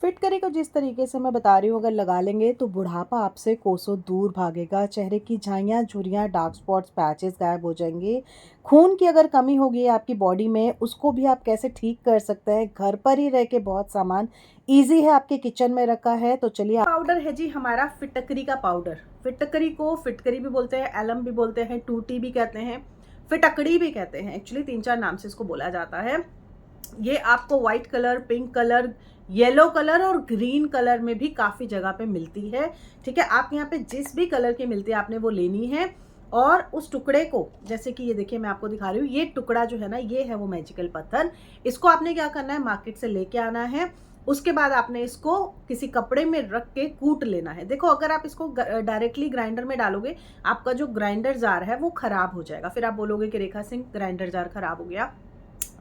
फिटकरी को जिस तरीके से मैं बता रही हूँ अगर लगा लेंगे तो बुढ़ापा आपसे कोसों दूर भागेगा। चेहरे की झाइयाँ, झुर्रियाँ, डार्क स्पॉट्स, पैचेस गायब हो जाएँगे। खून की अगर कमी हो गई है आपकी बॉडी में, उसको भी आप कैसे ठीक कर सकते हैं। घर पर ही रह के बहुत सामान ईज़ी है, आपके किचन में रखा है। तो चलिए पाउडर है जी हमारा फिटकरी का पाउडर। फिटकरी को फिटकरी भी बोलते हैं, एलम भी बोलते हैं, टूटी भी कहते हैं, फिटकड़ी भी कहते हैं। एक्चुअली 3-4 नाम से इसको बोला जाता है। ये आपको white colour, pink colour, yellow colour और ग्रीन कलर में भी काफ़ी जगह पे मिलती है। ठीक है, आप यहाँ पे जिस भी कलर की मिलती है आपने वो लेनी है। और उस टुकड़े को, जैसे कि ये देखिए मैं आपको दिखा रही हूँ, ये टुकड़ा जो है ना, ये है वो मैजिकल पत्थर। इसको आपने क्या करना है, मार्केट से लेके आना है। उसके बाद आपने इसको किसी कपड़े में रख के कूट लेना है। देखो, अगर आप इसको डायरेक्टली ग्राइंडर में डालोगे, आपका जो ग्राइंडर जार है वो खराब हो जाएगा। फिर आप बोलोगे कि रेखा सिंह ग्राइंडर जार खराब हो गया,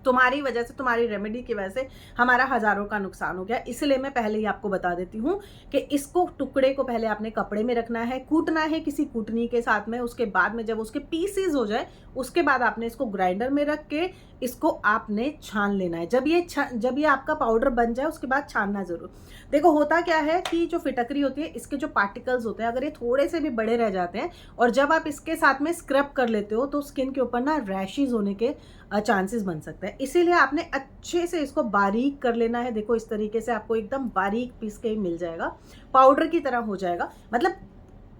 तुम्हारी वजह से, तुम्हारी रेमेडी की वजह से हमारा हज़ारों का नुकसान हो गया। इसलिए मैं पहले ही आपको बता देती हूँ कि इसको, टुकड़े को पहले आपने कपड़े में रखना है, कूटना है किसी कूटनी के साथ में। उसके बाद में जब उसके पीसेस हो जाए, उसके बाद आपने इसको ग्राइंडर में रख के इसको आपने छान लेना है। जब ये आपका पाउडर बन जाए उसके बाद छानना ज़रूर। देखो, होता क्या है कि जो फिटकरी होती है, इसके जो पार्टिकल्स होते हैं, अगर ये थोड़े से भी बड़े रह जाते हैं और जब आप इसके साथ में स्क्रब कर लेते हो तो स्किन के ऊपर ना रैशेज होने के चांसेस बन सकते हैं। इसीलिए आपने अच्छे से इसको बारीक कर लेना है। देखो, इस तरीके से आपको एकदम बारीक पीस के ही मिल जाएगा, पाउडर की तरह हो जाएगा। मतलब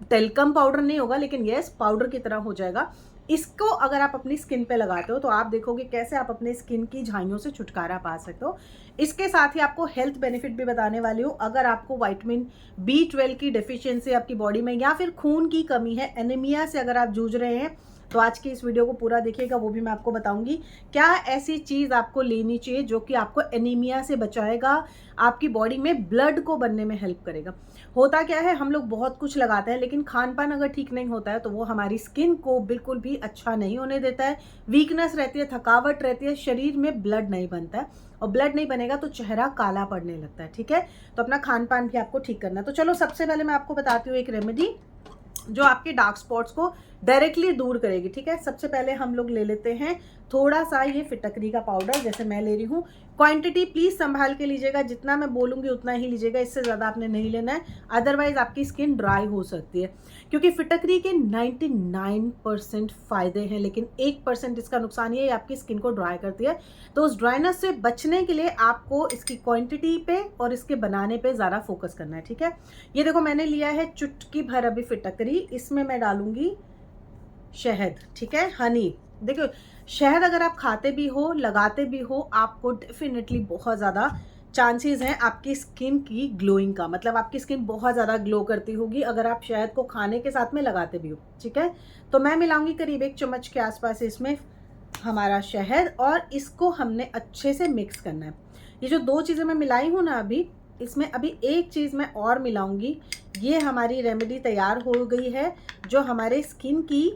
टेल्कम पाउडर नहीं होगा, लेकिन यस, पाउडर की तरह हो जाएगा। इसको अगर आप अपनी स्किन पे लगाते हो तो आप देखोगे कैसे आप अपने स्किन की झाइयों से छुटकारा पा सकते हो। इसके साथ ही आपको हेल्थ बेनिफिट भी बताने वाली हूँ। अगर आपको विटामिन B12 की डेफिशिएंसी आपकी बॉडी में, या फिर खून की कमी है, एनीमिया से अगर आप जूझ रहे हैं, तो आज की इस वीडियो को पूरा देखिएगा। वो भी मैं आपको बताऊंगी क्या ऐसी चीज़ आपको लेनी चाहिए जो कि आपको एनीमिया से बचाएगा, आपकी बॉडी में ब्लड को बनने में हेल्प करेगा। होता क्या है, हम लोग बहुत कुछ लगाते हैं, लेकिन खान पान अगर ठीक नहीं होता है तो वो हमारी स्किन को बिल्कुल भी अच्छा नहीं होने देता है। वीकनेस रहती है, थकावट रहती है, शरीर में ब्लड नहीं बनता है, और ब्लड नहीं बनेगा तो चेहरा काला पड़ने लगता है। ठीक है, तो अपना खान पान भी आपको ठीक करना है। तो चलो, सबसे पहले मैं आपको बताती हूँ एक रेमेडी जो आपके डार्क स्पॉट्स को डायरेक्टली दूर करेगी। ठीक है, सबसे पहले हम लोग ले लेते हैं थोड़ा सा ये फिटकरी का पाउडर, जैसे मैं ले रही हूँ। क्वांटिटी प्लीज संभाल के लीजिएगा, जितना मैं बोलूँगी उतना ही लीजिएगा, इससे ज़्यादा आपने नहीं लेना है, अदरवाइज आपकी स्किन ड्राई हो सकती है। क्योंकि फिटकरी के 99% फायदे हैं, लेकिन 1% इसका नुकसान ये आपकी स्किन को ड्राई करती है। तो उस ड्राइनेस से बचने के लिए आपको इसकी क्वांटिटी पे और इसके बनाने पे ज़्यादा फोकस करना है। ठीक है, ये देखो मैंने लिया है चुटकी भर अभी फिटकरी, इसमें मैं डालूंगी शहद। ठीक है, हनी। देखो, शहद अगर आप खाते भी हो, लगाते भी हो, आपको डेफिनेटली बहुत ज़्यादा चांसेस हैं आपकी स्किन की ग्लोइंग का। मतलब आपकी स्किन बहुत ज़्यादा ग्लो करती होगी अगर आप शहद को खाने के साथ में लगाते भी हो। ठीक है, तो मैं मिलाऊंगी करीब 1 चम्मच के आसपास इसमें हमारा शहद, और इसको हमने अच्छे से मिक्स करना है। ये जो 2 चीज़ें मैं मिलाई हूँ ना अभी, इसमें अभी एक चीज़ मैं और मिलाऊंगी। ये हमारी रेमेडी तैयार हो गई है जो हमारे स्किन की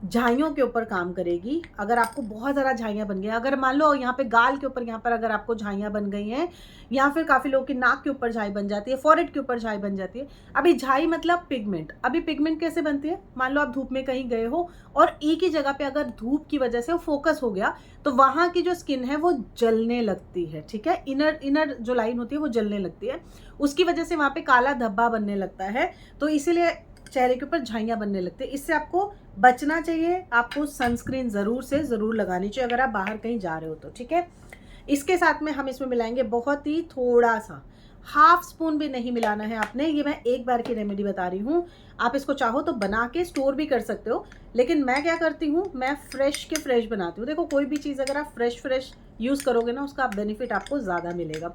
झाइयों के ऊपर काम करेगी। अगर आपको बहुत ज़्यादा झाइयाँ बन गई, अगर मान लो यहाँ पे गाल के ऊपर, यहाँ पर अगर आपको झाइयाँ बन गई हैं, या फिर काफ़ी लोगों की नाक के ऊपर झाई बन जाती है, फॉरहेड के ऊपर झाई बन जाती है। अभी झाई मतलब पिगमेंट। अभी पिगमेंट कैसे बनती है, मान लो आप धूप में कहीं गए हो और एक ही जगह पे अगर धूप की वजह से वो फोकस हो गया, तो वहाँ की जो स्किन है वो जलने लगती है। ठीक है, इनर जो लाइन होती है वो जलने लगती है, उसकी वजह से वहाँ पे काला धब्बा बनने लगता है। तो इसीलिए चेहरे के ऊपर झाइयाँ बनने लगते हैं। इससे आपको बचना चाहिए। आपको सनस्क्रीन ज़रूर से ज़रूर लगानी चाहिए अगर आप बाहर कहीं जा रहे हो तो। ठीक है, इसके साथ में हम इसमें मिलाएंगे बहुत ही थोड़ा सा, हाफ स्पून भी नहीं मिलाना है आपने। ये मैं एक बार की रेमेडी बता रही हूँ, आप इसको चाहो तो बना के स्टोर भी कर सकते हो, लेकिन मैं क्या करती हूँ, मैं फ्रेश के फ्रेश बनाती हूँ। देखो, कोई भी चीज़ अगर आप फ्रेश यूज़ करोगे ना, उसका बेनिफिट आपको ज़्यादा मिलेगा।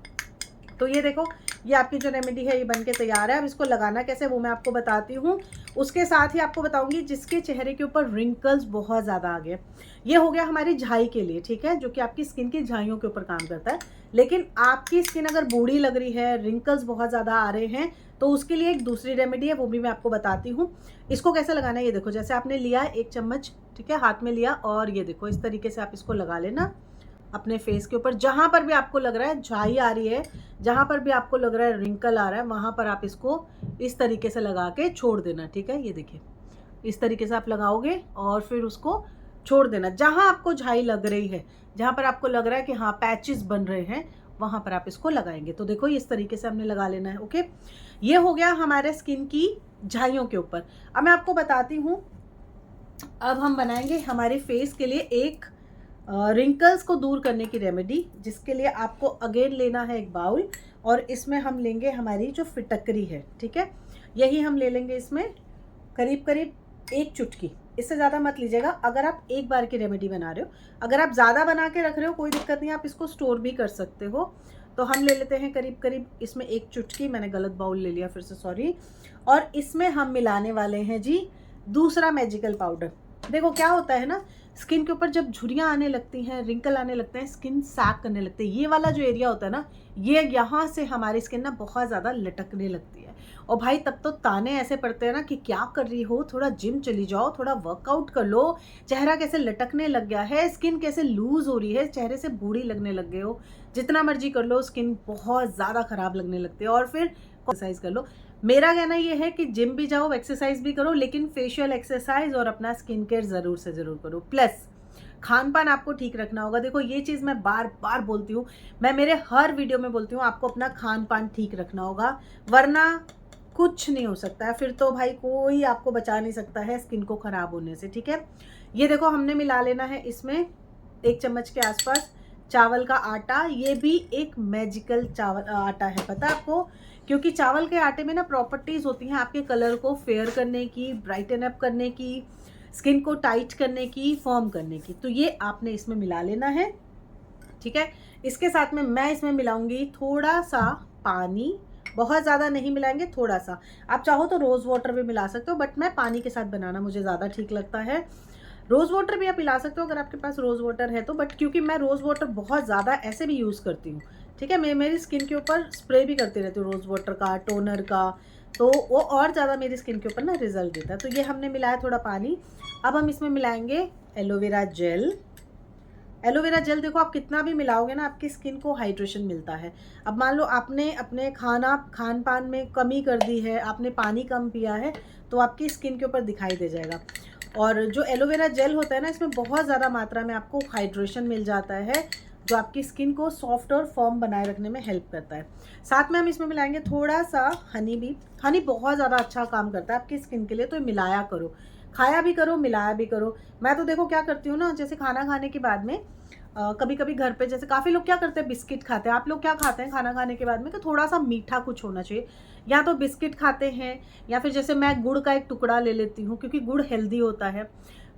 तो ये देखो, ये आपकी जो रेमेडी है ये बनके तैयार है। अब इसको लगाना कैसे वो मैं आपको बताती हूँ। उसके साथ ही आपको बताऊंगी जिसके चेहरे के ऊपर रिंकल्स बहुत ज़्यादा आ गए, ये हो गया हमारी झाई के लिए। ठीक है, जो कि आपकी स्किन की झाइयों के ऊपर काम करता है। लेकिन आपकी स्किन अगर बूढ़ी लग रही है, रिंकल्स बहुत ज़्यादा आ रहे हैं, तो उसके लिए एक दूसरी रेमेडी है, वो भी मैं आपको बताती हूँ। इसको कैसे लगाना है, ये देखो, जैसे आपने लिया 1 चम्मच, ठीक है, हाथ में लिया, और ये देखो इस तरीके से आप इसको लगा लेना अपने फेस के ऊपर। जहाँ पर भी आपको लग रहा है झाई आ रही है, जहाँ पर भी आपको लग रहा है रिंकल आ रहा है, वहाँ पर आप इसको इस तरीके से लगा के छोड़ देना। ठीक है, ये देखिए इस तरीके से आप लगाओगे और फिर उसको छोड़ देना। जहाँ आपको झाई लग रही है, जहाँ पर आपको लग रहा है कि हाँ पैचेस बन रहे हैं, वहाँ पर आप इसको लगाएंगे। तो देखो इस तरीके से हमने लगा लेना है। ओके, ये हो गया हमारे स्किन की झाइयों के ऊपर। अब मैं आपको बताती हूँ, अब हम बनाएंगे हमारे फेस के लिए एक रिंकल्स को दूर करने की रेमेडी, जिसके लिए आपको अगेन लेना है एक बाउल, और इसमें हम लेंगे हमारी जो फिटकरी है, ठीक है, यही हम ले लेंगे। इसमें करीब करीब एक चुटकी, इससे ज़्यादा मत लीजिएगा अगर आप एक बार की रेमेडी बना रहे हो। अगर आप ज़्यादा बना के रख रहे हो कोई दिक्कत नहीं, आप इसको स्टोर भी कर सकते हो। तो हम ले लेते हैं करीब करीब इसमें एक चुटकी, मैंने गलत बाउल ले लिया फिर से, सॉरी। और इसमें हम मिलाने वाले हैं जी दूसरा मैजिकल पाउडर। देखो क्या होता है ना, स्किन के ऊपर जब झुर्रियाँ आने लगती हैं, रिंकल आने लगते हैं, स्किन सैग करने लगते हैं, ये वाला जो एरिया होता है ना, ये यहाँ से हमारी स्किन ना बहुत ज़्यादा लटकने लगती है। और भाई तब तो ताने ऐसे पड़ते हैं ना कि क्या कर रही हो, थोड़ा जिम चली जाओ, थोड़ा वर्कआउट कर लो, चेहरा कैसे लटकने लग गया है, स्किन कैसे लूज हो रही है, चेहरे से बूढ़ी लगने लग गए हो, जितना मर्जी कर लो स्किन बहुत ज़्यादा खराब लगने लगती है। और फिर एक्सरसाइज कर लो। मेरा कहना ये है कि जिम भी जाओ, एक्सरसाइज भी करो, लेकिन फेशियल एक्सरसाइज और अपना स्किन केयर ज़रूर से ज़रूर करो। प्लस खान पान आपको ठीक रखना होगा। देखो ये चीज़ मैं बार बार बोलती हूँ, मैं मेरे हर वीडियो में बोलती हूँ, आपको अपना खान पान ठीक रखना होगा, वरना कुछ नहीं हो सकता है। फिर तो भाई कोई आपको बचा नहीं सकता है स्किन को ख़राब होने से, ठीक है। ये देखो हमने मिला लेना है इसमें 1 चम्मच के आसपास चावल का आटा। ये भी एक मैजिकल चावल आटा है, पता है आपको, क्योंकि चावल के आटे में ना प्रॉपर्टीज़ होती हैं आपके कलर को फेयर करने की, ब्राइटन अप करने की, स्किन को टाइट करने की, फर्म करने की। तो ये आपने इसमें मिला लेना है, ठीक है। इसके साथ में मैं इसमें मिलाऊंगी थोड़ा सा पानी, बहुत ज़्यादा नहीं मिलाएंगे, थोड़ा सा। आप चाहो तो रोज़ वाटर भी मिला सकते हो, बट मैं पानी के साथ बनाना मुझे ज़्यादा ठीक लगता है। रोज़ वाटर भी आप मिला सकते हो अगर आपके पास रोज़ वाटर है तो, बट क्योंकि मैं रोज़ वाटर बहुत ज़्यादा ऐसे भी यूज़ करती हूँ, ठीक है, मैं मेरी स्किन के ऊपर स्प्रे भी करती रहती हूँ रोज़ वाटर का, टोनर का, तो वो और ज़्यादा मेरी स्किन के ऊपर ना रिजल्ट देता है। तो ये हमने मिलाया थोड़ा पानी। अब हम इसमें मिलाएंगे एलोवेरा जेल। एलोवेरा जेल देखो आप कितना भी मिलाओगे ना, आपकी स्किन को हाइड्रेशन मिलता है। अब मान लो आपने अपने खान पान में कमी कर दी है, आपने पानी कम पिया है, तो आपकी स्किन के ऊपर दिखाई दे जाएगा। और जो एलोवेरा जेल होता है ना, इसमें बहुत ज़्यादा मात्रा में आपको हाइड्रेशन मिल जाता है, जो आपकी स्किन को सॉफ्ट और फर्म बनाए रखने में हेल्प करता है। साथ में हम इसमें मिलाएंगे थोड़ा सा हनी भी। हनी बहुत ज़्यादा अच्छा काम करता है आपकी स्किन के लिए, तो मिलाया करो, खाया भी करो, मिलाया भी करो। मैं तो देखो क्या करती हूँ ना, जैसे खाना खाने के बाद में कभी कभी घर पे जैसे काफ़ी लोग क्या करते हैं, बिस्किट खाते हैं। आप लोग क्या खाते हैं खाना खाने के बाद में, कि थोड़ा सा मीठा कुछ होना चाहिए, या तो बिस्किट खाते हैं, या फिर जैसे मैं गुड़ का एक टुकड़ा ले लेती हूँ, क्योंकि गुड़ हेल्दी होता है।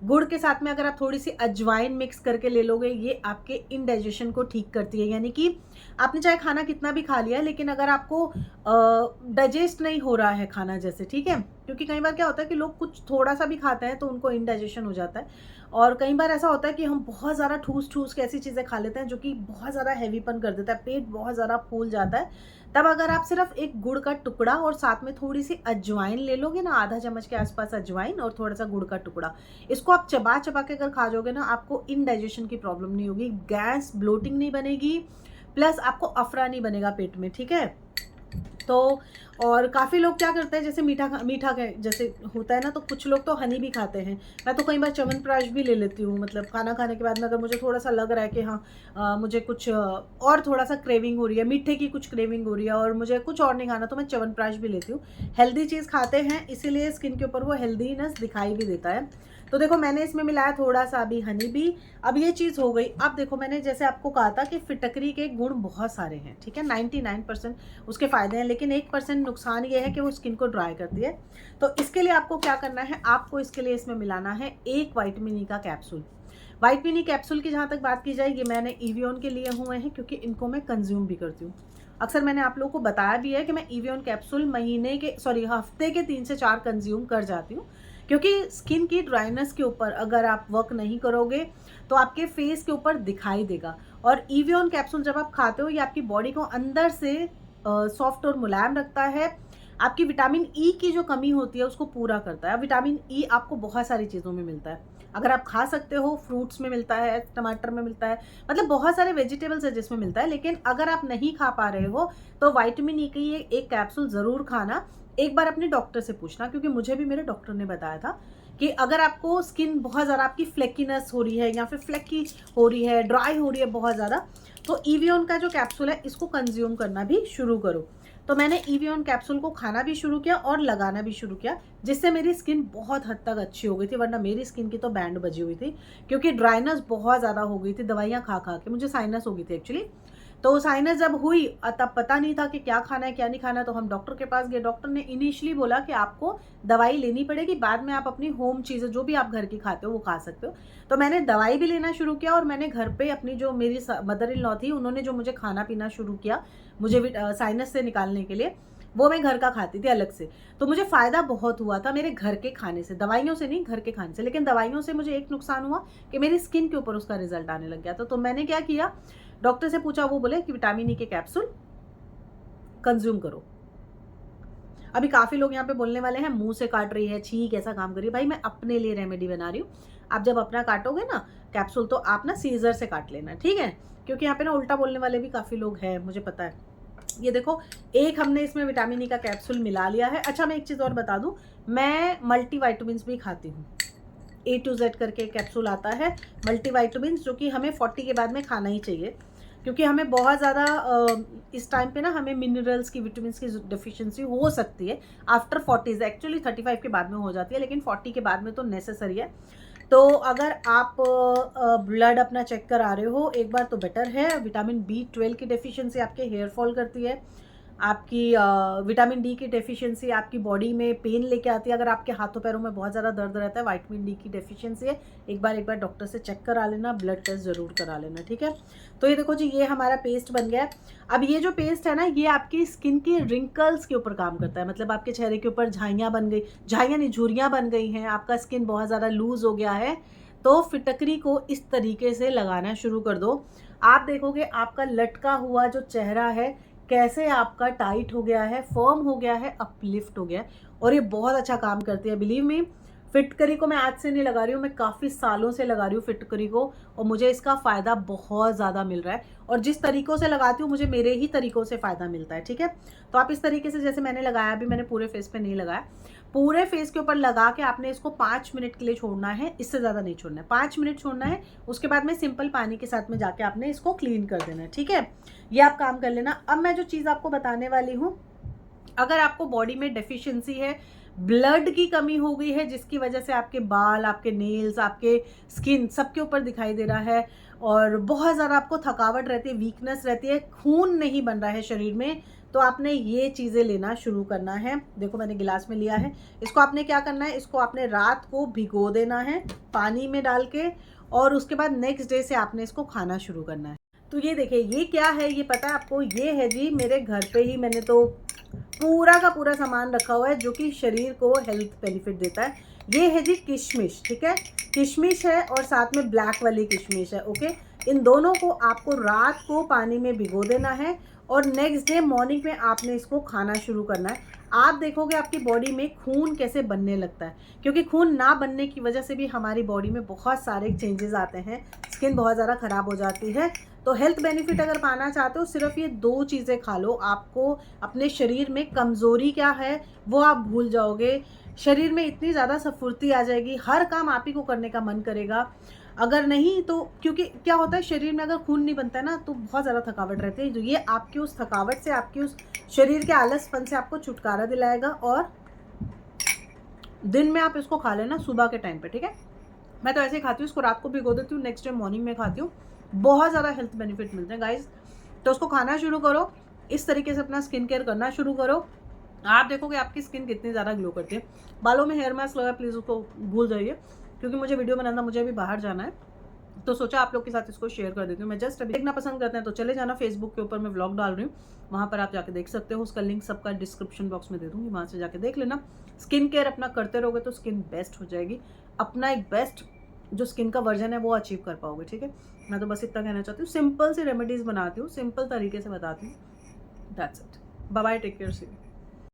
गुड़ के साथ में अगर आप थोड़ी सी अजवाइन मिक्स करके ले लोगे, ये आपके इंडाइजेशन को ठीक करती है। यानी कि आपने चाहे खाना कितना भी खा लिया, लेकिन अगर आपको डाइजेस्ट नहीं हो रहा है खाना जैसे, ठीक है, क्योंकि कई बार क्या होता है कि लोग कुछ थोड़ा सा भी खाते हैं तो उनको इंडाइजेशन हो जाता है। और कई बार ऐसा होता है कि हम बहुत ज़्यादा ठूस ठूस के ऐसी चीज़ें खा लेते हैं जो कि बहुत ज़्यादा हैवीपन कर देता है, पेट बहुत ज़्यादा फूल जाता है। तब अगर आप सिर्फ एक गुड़ का टुकड़ा और साथ में थोड़ी सी अजवाइन ले लोगे ना, आधा चम्मच के आसपास अजवाइन और थोड़ा सा गुड़ का टुकड़ा, इसको आप चबा चबा के अगर खा जाओगे ना, आपको इंडाइजेशन की प्रॉब्लम नहीं होगी, गैस ब्लोटिंग नहीं बनेगी, प्लस आपको अफरा नहीं बनेगा पेट में, ठीक है। तो और काफ़ी लोग क्या करते हैं, जैसे मीठा जैसे होता है ना, तो कुछ लोग तो हनी भी खाते हैं। मैं तो कई बार च्यवनप्राश भी ले लेती हूँ, मतलब खाना खाने के बाद में अगर मुझे थोड़ा सा लग रहा है कि हाँ मुझे कुछ और थोड़ा सा क्रेविंग हो रही है, मीठे की कुछ क्रेविंग हो रही है और मुझे कुछ और नहीं खाना, तो मैं च्यवनप्राश भी लेती हूँ। हेल्दी चीज़ खाते हैं इसीलिए स्किन के ऊपर वो हेल्दीनेस दिखाई भी देता है। तो देखो मैंने इसमें मिलाया थोड़ा सा अभी हनी भी। अब ये चीज़ हो गई। अब देखो मैंने जैसे आपको कहा था कि फिटकरी के गुण बहुत सारे हैं, ठीक है, 99% उसके फ़ायदे हैं, लेकिन 1% नुकसान ये है कि वो स्किन को ड्राई करती है। तो इसके लिए आपको क्या करना है, आपको इसके लिए इसमें मिलाना है एक विटामिन ई का कैप्सूल। विटामिन ई कैप्सूल की जहाँ तक बात की जाए, ये मैंने एवियन के लिए हुए हैं क्योंकि इनको मैं कंज्यूम भी करती हूँ। अक्सर मैंने आप लोगों को बताया भी है कि मैं एवियन कैप्सूल हफ्ते के 3 से 4 कंज्यूम कर जाती हूँ, क्योंकि स्किन की ड्राइनेस के ऊपर अगर आप वर्क नहीं करोगे तो आपके फेस के ऊपर दिखाई देगा। और एवियन कैप्सूल जब आप खाते हो, ये आपकी बॉडी को अंदर से सॉफ्ट और मुलायम रखता है, आपकी विटामिन ई की जो कमी होती है उसको पूरा करता है। विटामिन ई आपको बहुत सारी चीज़ों में मिलता है, अगर आप खा सकते हो, फ्रूट्स में मिलता है, टमाटर में मिलता है, मतलब बहुत सारे वेजिटेबल्स है जिसमें मिलता है। लेकिन अगर आप नहीं खा पा रहे हो तो विटामिन ई की एक कैप्सूल ज़रूर खाना। एक बार अपने डॉक्टर से पूछना, क्योंकि मुझे भी मेरे डॉक्टर ने बताया था कि अगर आपको स्किन बहुत ज़्यादा आपकी फ्लेकीनेस हो रही है या फिर फ्लेकी हो रही है, ड्राई हो रही है बहुत ज़्यादा, तो ईवियन का जो कैप्सूल है इसको कंज्यूम करना भी शुरू करो। तो मैंने ईवियन कैप्सूल को खाना भी शुरू किया और लगाना भी शुरू किया, जिससे मेरी स्किन बहुत हद तक अच्छी हो गई थी, वरना मेरी स्किन की तो बैंड बजी हुई थी, क्योंकि ड्राइनेस बहुत ज़्यादा हो गई थी दवाइयाँ खा खा के। मुझे साइनस हो गई थी एक्चुअली। तो साइनस जब हुई तब पता नहीं था कि क्या खाना है क्या नहीं खाना है, तो हम डॉक्टर के पास गए। डॉक्टर ने इनिशियली बोला कि आपको दवाई लेनी पड़ेगी, बाद में आप अपनी होम चीज़ें जो भी आप घर की खाते हो वो खा सकते हो। तो मैंने दवाई भी लेना शुरू किया और मैंने घर पे अपनी जो मेरी मदर इन लॉ थी, उन्होंने जो मुझे खाना पीना शुरू किया मुझे साइनस से निकालने के लिए, वो मैं घर का खाती थी अलग से। तो मुझे फ़ायदा बहुत हुआ था मेरे घर के खाने से, दवाइयों से नहीं, घर के खाने से। लेकिन दवाइयों से मुझे एक नुकसान हुआ कि मेरी स्किन के ऊपर उसका रिजल्ट आने लग गया था। तो मैंने क्या किया, डॉक्टर से पूछा, वो बोले कि विटामिन ई के कैप्सूल कंज्यूम करो। अभी काफ़ी लोग यहाँ पे बोलने वाले हैं मुंह से काट रही है, छी कैसा काम करिए। भाई मैं अपने लिए रेमेडी बना रही हूँ। आप जब अपना काटोगे ना कैप्सूल, तो आप ना सीजर से काट लेना, ठीक है? क्योंकि यहाँ पे ना उल्टा बोलने वाले भी काफ़ी लोग हैं, मुझे पता है। ये देखो, एक हमने इसमें विटामिन ई का कैप्सूल मिला लिया है। अच्छा, मैं एक चीज़ और बता दूँ, मैं मल्टीविटामिन्स भी खाती हूँ। A to Z करके कैप्सूल आता है मल्टीविटामिन्स, जो कि हमें 40 के बाद में खाना ही चाहिए, क्योंकि हमें बहुत ज़्यादा इस टाइम पे ना हमें मिनरल्स की, विटामिन्स की डिफिशियंसी हो सकती है आफ्टर 40। एक्चुअली 35 के बाद में हो जाती है, लेकिन 40 के बाद में तो नेसेसरी है। तो अगर आप ब्लड अपना चेक करा रहे हो एक बार, तो बेटर है। विटामिन B12 की डेफिशिएंसी आपके हेयर फॉल करती है, आपकी विटामिन डी की डेफिशिएंसी आपकी बॉडी में पेन लेके आती है। अगर आपके हाथों पैरों में बहुत ज़्यादा दर्द रहता है, विटामिन डी की डेफिशिएंसी है। एक बार डॉक्टर से चेक करा लेना, ब्लड टेस्ट ज़रूर करा लेना, ठीक है? तो ये देखो जी, ये हमारा पेस्ट बन गया है। अब ये जो पेस्ट है ना, ये आपकी स्किन की रिंकल्स के ऊपर काम करता है। मतलब आपके चेहरे के ऊपर झाइयाँ बन गई, झाइयाँ नहीं, झुर्रियाँ बन गई हैं, आपका स्किन बहुत ज़्यादा लूज़ हो गया है, तो फिटकरी को इस तरीके से लगाना शुरू कर दो। आप देखोगे आपका लटका हुआ जो चेहरा है कैसे आपका टाइट हो गया है, फर्म हो गया है, अपलिफ्ट हो गया है, और ये बहुत अच्छा काम करती है। बिलीव मी, फिटकरी को मैं आज से नहीं लगा रही हूँ, मैं काफ़ी सालों से लगा रही हूँ फिटकरी को, और मुझे इसका फ़ायदा बहुत ज़्यादा मिल रहा है। और जिस तरीक़ों से लगाती हूँ, मुझे मेरे ही तरीक़ों से फ़ायदा मिलता है, ठीक है? तो आप इस तरीके से, जैसे मैंने लगाया, अभी मैंने पूरे फेस पे नहीं लगाया, पूरे फेस के ऊपर लगा के आपने इसको 5 मिनट के लिए छोड़ना है, इससे ज़्यादा नहीं छोड़ना है, 5 मिनट छोड़ना है। उसके बाद में सिंपल पानी के साथ में जाके आपने इसको क्लीन कर देना है, ठीक है? ये आप काम कर लेना। अब मैं जो चीज़ आपको बताने वाली हूँ, अगर आपको बॉडी में डेफिशिएंसी है, ब्लड की कमी हो गई है, जिसकी वजह से आपके बाल, आपके नेल्स, आपके स्किन सबके ऊपर दिखाई दे रहा है, और बहुत ज़्यादा आपको थकावट रहती है, वीकनेस रहती है, खून नहीं बन रहा है शरीर में, तो आपने ये चीज़ें लेना शुरू करना है। देखो मैंने गिलास में लिया है, इसको आपने क्या करना है, इसको आपने रात को भिगो देना है पानी में डाल के, और उसके बाद नेक्स्ट डे से आपने इसको खाना शुरू करना है। तो ये देखिए, ये क्या है, ये पता है आपको? ये है जी, मेरे घर पे ही मैंने तो पूरा का पूरा सामान रखा हुआ है जो कि शरीर को हेल्थ बेनिफिट देता है। ये है जी किशमिश, ठीक है? किशमिश है और साथ में ब्लैक वाली किशमिश है, ओके? इन दोनों को आपको रात को पानी में भिगो देना है, और नेक्स्ट डे मॉर्निंग में आपने इसको खाना शुरू करना है। आप देखोगे आपकी बॉडी में खून कैसे बनने लगता है, क्योंकि खून ना बनने की वजह से भी हमारी बॉडी में बहुत सारे चेंजेस आते हैं, स्किन बहुत ज़्यादा ख़राब हो जाती है। तो हेल्थ बेनिफिट अगर पाना चाहते हो, सिर्फ ये 2 चीज़ें खा लो, आपको अपने शरीर में कमज़ोरी क्या है वो आप भूल जाओगे। शरीर में इतनी ज़्यादा स्फूर्ति आ जाएगी, हर काम आप ही को करने का मन करेगा। अगर नहीं तो, क्योंकि क्या होता है, शरीर में अगर खून नहीं बनता है ना, तो बहुत ज़्यादा थकावट रहती है। तो ये आपकी उस थकावट से, आपकी उस शरीर के आलसपन से आपको छुटकारा दिलाएगा, और दिन में आप इसको खा लेना सुबह के टाइम पे, ठीक है? मैं तो ऐसे ही खाती हूँ, इसको रात को भिगो देती हूँ, नेक्स्ट डे मॉर्निंग में खाती हूँ। बहुत ज़्यादा हेल्थ बेनिफिट मिलते हैं गाइज। तो उसको खाना शुरू करो, इस तरीके से अपना स्किन केयर करना शुरू करो, आप देखोगे आपकी स्किन कितनी ज़्यादा ग्लो करती है। बालों में हेयर मास्क लगा, प्लीज़ उसको भूल जाइए, क्योंकि मुझे वीडियो बनाना, मुझे अभी बाहर जाना है, तो सोचा आप लोग के साथ इसको शेयर कर देती हूँ। मैं जस्ट अभी देखना पसंद करते हैं तो चले जाना, फेसबुक के ऊपर मैं व्लॉग डाल रही हूँ, वहाँ पर आप जाके देख सकते हो। उसका लिंक सबका डिस्क्रिप्शन बॉक्स में दे दूँगी, वहाँ से जाके देख लेना। स्किन केयर अपना करते रहोगे तो स्किन बेस्ट हो जाएगी, अपना एक बेस्ट जो स्किन का वर्जन है वो अचीव कर पाओगे, ठीक है? मैं तो बस इतना कहना चाहती हूँ, सिंपल सी रेमेडीज़ बनाती हूँ, सिंपल तरीके से बताती हूँ। That's it. Bye bye, take care, see you.